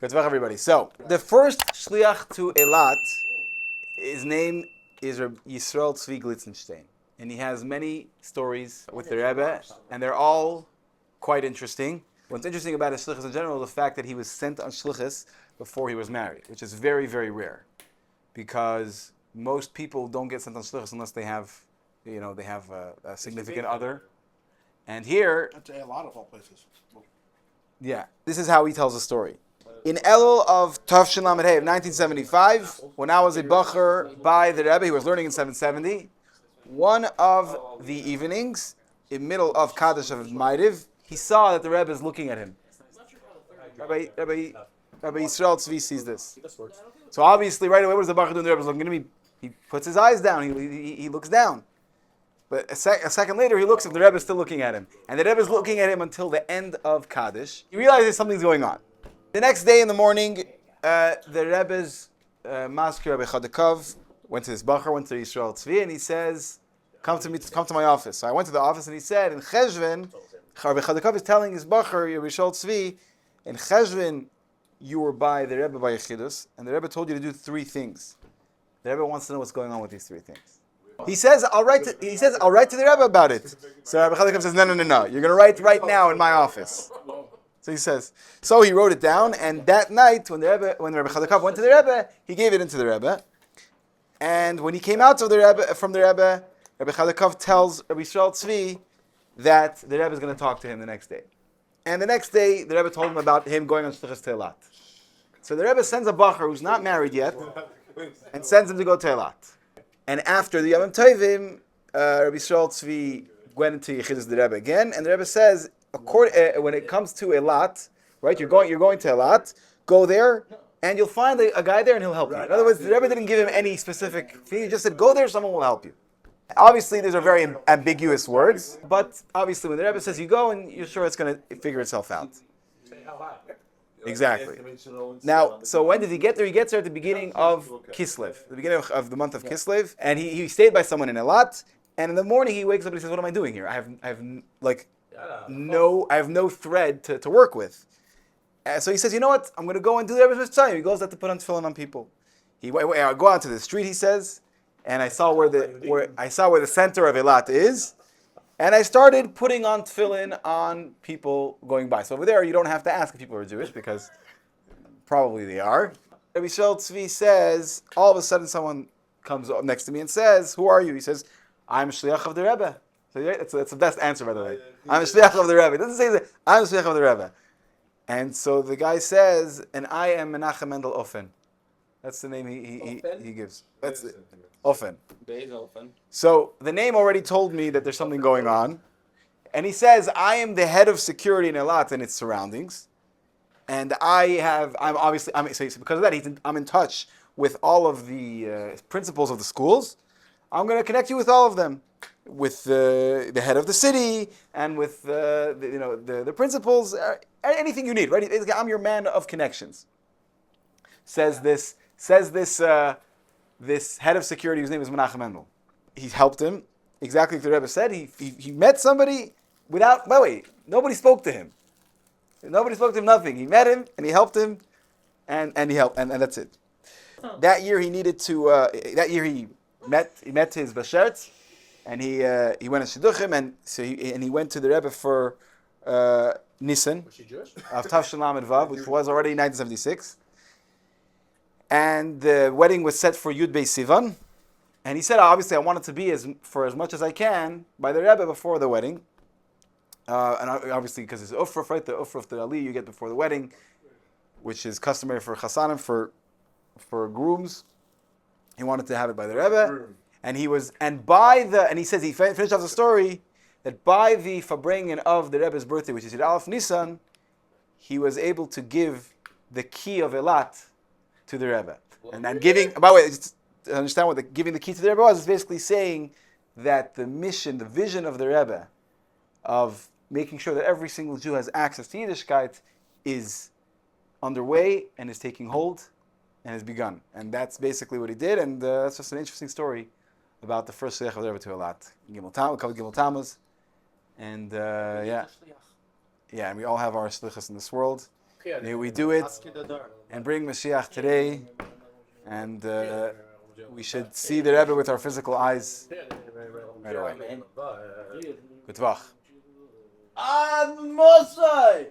MITZVAH, everybody. So, the first shliach to Eilat, his name is Rabbi Yisrael Tzvi Glitzenstein. And he has many stories with the Rebbe, and they're all quite interesting. What's interesting about his shlichus in general is the fact that he was sent on shlichus before he was married, which is very, very rare. Because most people don't get sent on shlichus unless they have, a significant other. And here... That's a lot of all places. Yeah, this is how he tells the story. In Elul of Tavshin Lamed Hey of 1975, when I was a bacher by the Rebbe, he was learning in 770, one of the evenings, in middle of Kaddish of Ma'ariv, he saw that the Rebbe is looking at him. Rabbi Yisrael Tzvi sees this. So obviously, right away, what does the bacher do when the Rebbe is looking at him? He puts his eyes down, he looks down. But a second later, he looks and the Rebbe is still looking at him. And the Rebbe is looking at him until the end of Kaddish. He realizes something's going on. The next day in the morning, the Rebbe's masker, Rabbi Chadakov, went to his bacher, went to Yisrael Tzvi, and he says, come to my office. So I went to the office and he said, in Cheshvan, Rabbi Chadakov is telling his bacher, Yisrael Tzvi, in Cheshvan, you were by the Rebbe by Yechidus, and the Rebbe told you to do three things. The Rebbe wants to know what's going on with these three things. He says, I'll write to the Rebbe about it. So Rabbi Chadakov says, no. You're going to write right now in my office. So he says, so he wrote it down, and that night, when Rabbi Chadakov went to the Rebbe, he gave it into the Rebbe. And when he came out from the Rebbe, Rabbi Chadakov tells Rabbi Yisrael Tzvi that the Rebbe is going to talk to him the next day. And the next day, the Rebbe told him about him going on Shlichus to Eilat. So the Rebbe sends a bacher who's not married yet, and sends him to go to Eilat. And after the Yom Tovim, Rabbi Yisrael Tzvi went into Yechidus the Rebbe again, and the Rebbe says, when it comes to Eilat, right, you're going to Eilat, go there, and you'll find a guy there and he'll help you. In other words, the Rebbe didn't give him any specific thing, he just said, go there, someone will help you. Obviously, these are very ambiguous words, but obviously when the Rebbe says you go, and you're sure it's going to figure itself out. Exactly. Now, so when did he get there? He gets there at the beginning of Kislev, the beginning of the month of Kislev, and he stayed by someone in Eilat. And in the morning he wakes up and he says, "What am I doing here? I have no thread to work with." So he says, "You know what? I'm going to go and do the Rebbe's Mitzvah." He goes out to put on tefillin on people. I go out to the street, he says, and I saw where the center of Eilat is. And I started putting on tefillin on people going by. So over there, you don't have to ask if people are Jewish, because probably they are. Rabbi Yisrael Tzvi says, all of a sudden someone comes up next to me and says, "Who are you?" He says, "I'm a shliach of the Rebbe." So that's the best answer, by the way. I'm a shliach of the Rebbe. It doesn't say that, I'm a shliach of the Rebbe. And so the guy says, "And I am Menachem Mendel Ofen." That's the name he gives. That's it. Ofen. So the name already told me that there's something going on. And he says, "I am the head of security in Eilat and its surroundings. And so because of that, I'm in touch with all of the principals of the schools. I'm going to connect you with all of them, with the head of the city and with the principals, anything you need, right? I'm your man of connections." Says this head of security, whose name is Menachem Mendel. He helped him, exactly like the Rebbe said. He met somebody by the way, nobody spoke to him. Nobody spoke to him, nothing. He met him, and he helped him, and he helped, and that's it. That year he needed to, he met his Bashert, and he went to Shidduchim, and he went to the Rebbe for Nisan of Tavshin Lamed Vav, which was already 1976. And the wedding was set for Yud Beis Sivan. And he said, obviously, I wanted to be for as much as I can by the Rebbe before the wedding. And obviously, because it's Ufruf, right? The Ufruf, the Ali, you get before the wedding, which is customary for Chasanim, for grooms. He wanted to have it by the Rebbe. And he says, he finished off the story, that by the Farbrengen of the Rebbe's birthday, which is Yud Aleph Nisan, he was able to give the key of Eilat to the Rebbe. And then giving, by the way, just to understand what giving the key to the Rebbe was, is basically saying that the mission, the vision of the Rebbe, of making sure that every single Jew has access to Yiddishkeit, is underway and is taking hold and has begun. And that's basically what he did, and that's just an interesting story about the first Shliach of the Rebbe to Eilat. Gimel Tammuz, and and we all have our Shlichus in this world. May we do it and bring Mashiach today, and we should see the Rebbe with our physical eyes right away. MITZVAH. Ad Mosai!